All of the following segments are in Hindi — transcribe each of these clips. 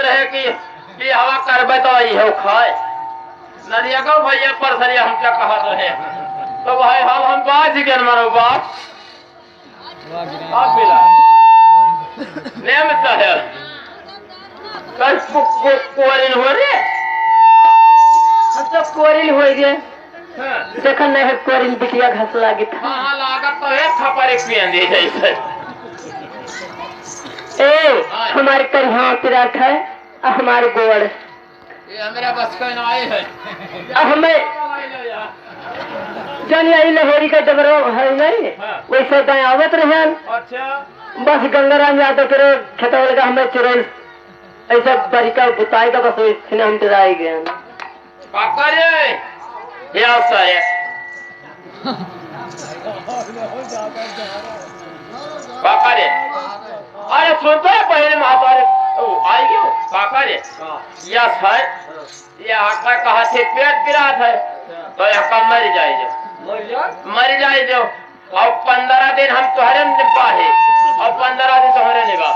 रहे कि हवा करबे तो इहो खाए नरिया को भैया पर सरिया हम क्या कहत रहे तो भाई हम बाज गए मारो बाप आप बिला नेम साहब कल कोरिन हो रे अच्छा कोरिन हो गए देखा नहीं है कोरिन बिटिया घास लागी था हां लागत तो है थपरे पियन दे जैसे ए हमारे करिया पिराठ है हमारे गोड़ ये मेरा बस का ना आए है हमें जानी आई लहरी का डबरो है नहीं वैसे दाएं आवत रहे अच्छा बस गंगाराम यादव के खेता लगा हमें चुरैल ऐसा तरीका बुताई का बस इसने हम डराई गए पापा रे ये आसा है पापा रे अरे सुनते हैं पहले महातारे आई गयो पापा रे यस है ये आका कहा थे पेट गिरा था तो यह मर जाए जो मर जाए जो और 15 दिन हम तुम्हारे निभा है और 15 दिन तुम्हारे निभा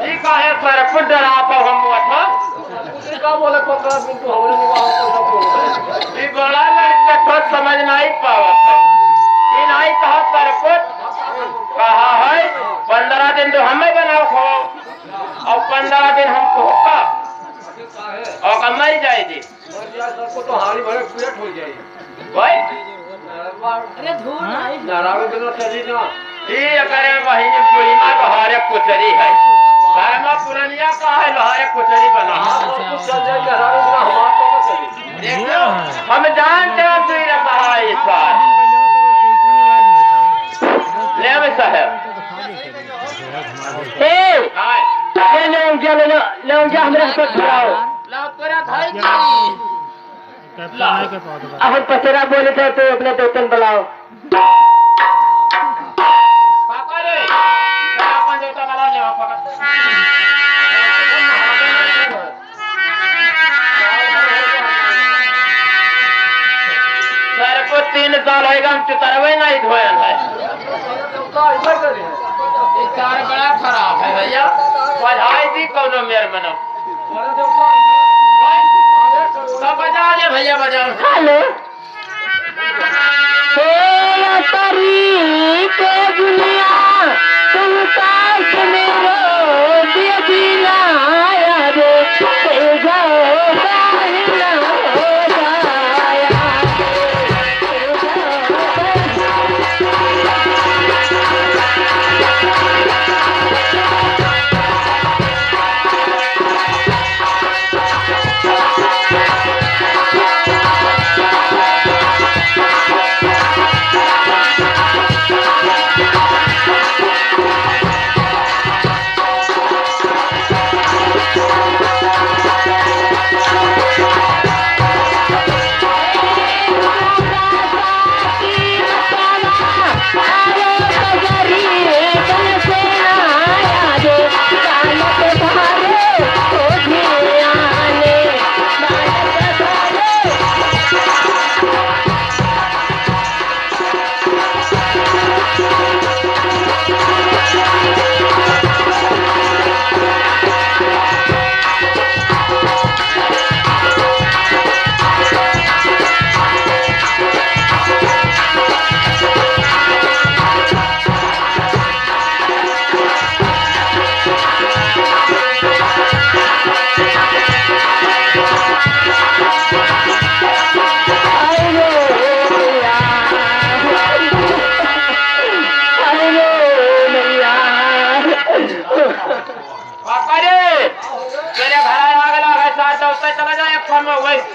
ठीक है सर कुछ डरा था हम था का बोले 15 दिन तो हमरे निभा ये बड़ा लड़का कुछ समझ नहीं पावा था ये नहीं कहा सर कुछ कहा है 15 दिन तो हमें बनाओ खाओ और 15 दिन हमको होगा और कम मर जाएगी सबको तो हारी भरे पेट हो जाएगी भाई अरे धूल नहीं नारावे बिना चली ना ये करे वही पूरी मां बहारे कुचरी है शर्मा पुरनिया का है बहारे कुचरी बना कुछ चल जाए नारावे बिना हमार तो चली देखो हम जानते हैं तू ये कहा है इस बार ले में साहब ए हाय ले जा हमरा से खड़ाओ लाओ तेरा भाई की अब पचरा बोले थे तो अपना दोस्तन बुलाओ पापा रे अपन देवता वाला ले पापा सर को 3 साल होएगा हम चुतरवे नहीं धोयन है ये कार बड़ा खराब है भैया बधाई दी कोनो मेर मनो सब बजा दे भैया बजा हेलो तेरा तरी के दुनिया तुम काश मेरो दिया दिला रे ते जाओ बाहर हो जाया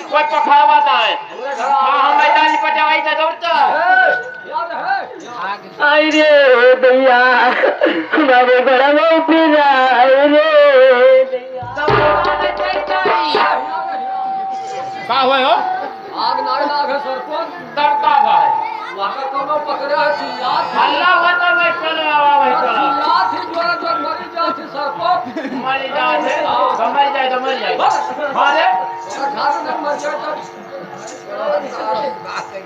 कोई पखावा है हम मैदान पटे आई थे दौड़ता आई रे भैया बाबू बड़ा वो पीरा आई रे का हुए हो आग नाग है सरपंच तब का भाई वहां कोनो पकड़ा चिल्लात अल्लाह वतन में चलो आवा भाई चलो चिल्लात ही जोरा जोर मरी जात सरपंच मर जाए तो मर जाए मारे घर में मर जाए तो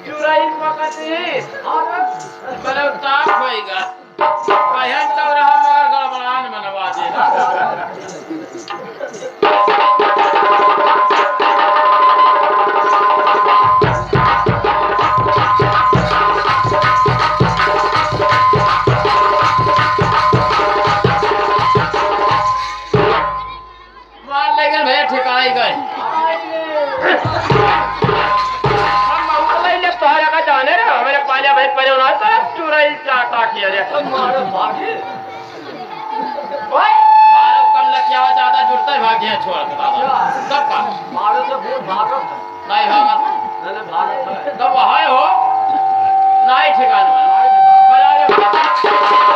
चुराई पकड़ती है मतलब ताप होएगा कहन तो रहा मगर मार लेकिन भैया ठिकाई गए तोहरा का जाने रे हमारे पाले भाई परे होना तो चुराई चाटा किया रे मारे भागी ओए मारो कम लकिया हुआ ज्यादा जुड़ता है भाग्य छोड़ तब का मारे से बहुत भागत है नहीं भागत मैंने भागत है तब हाय हो नहीं ठिकाने बजा रे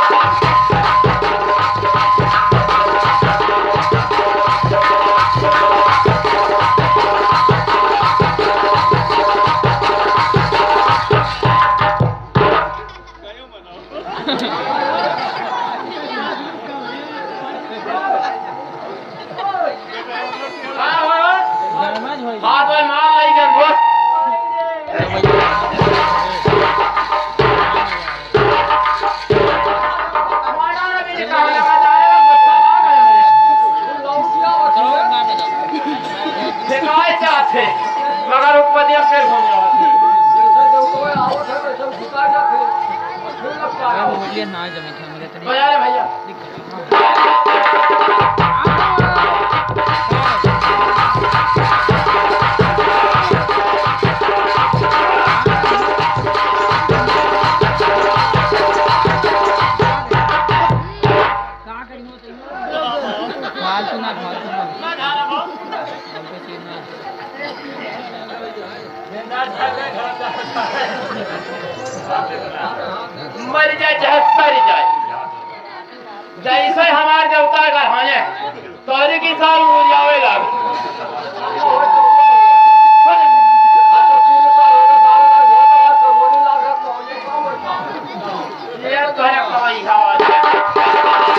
हाथ में मार लाई जन दोस्त मारा भी कहा लगा जाएगा गुस्सा आ गए दिखाए चाहते मगर ऊपर दिया फिर घूम रहा जैसे जब कोई आवत है वैसे झुका जाते और फिर लगता है बजा रे भैया मर जाए चाहे सर जाए जैसे हमारे देवता का हाने तोरी की साल मुरझावे लग ये तो है कमाई हवा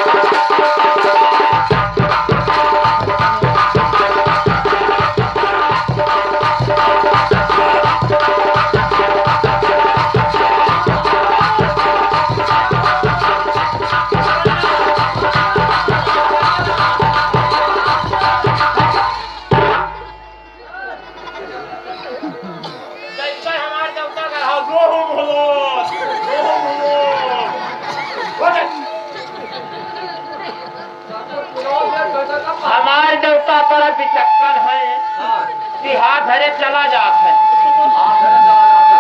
हमारे देवता पर विचक्कर है कि हाथ धरे चला जाता है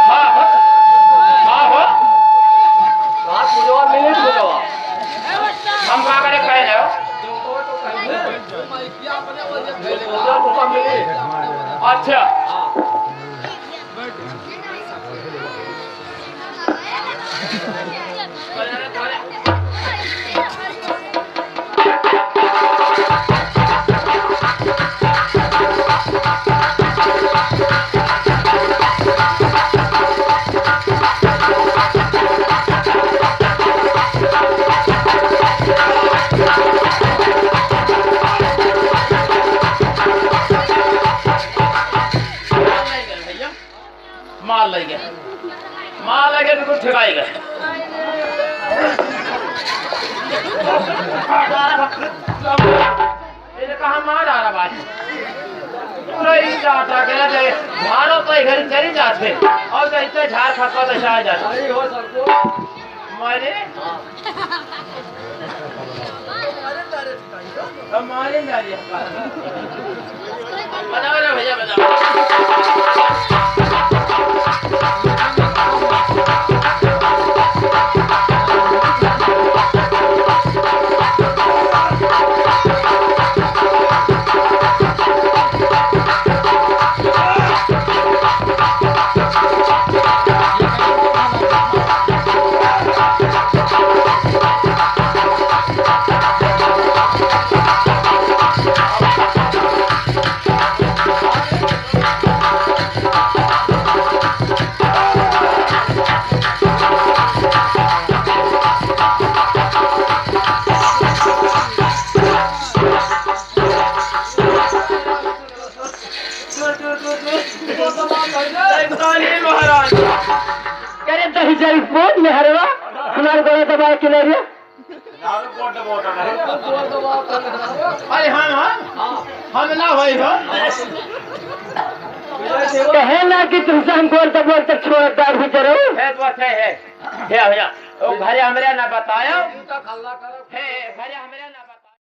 हाँ हो हाँ हो हाथ मुझवा मिले मुझवा हम क्या करे कह रहे हो अच्छा मार लग गया बिल्कुल ठिकाई गए कहा मार आ रहा भाई मारो तो घर चली जाते और जैसे झाड़ खपा तो आ जाते नहीं हो सकता मारे मारे जा रही बताओ ना भैया बताओ महाराज करे दही जरी बोल में हरवा हमारे गोला दबा के ले लिया गोट बोट रहे गोल दबा कर अरे हाँ हम ना भाई हो कहे ना कि तुमसे हम बोलते बोलते छोड़ दार भी करो है तो है भैया ओ घरे हमरे ना बतायो जूता खल्ला कर है घरे हमरे ना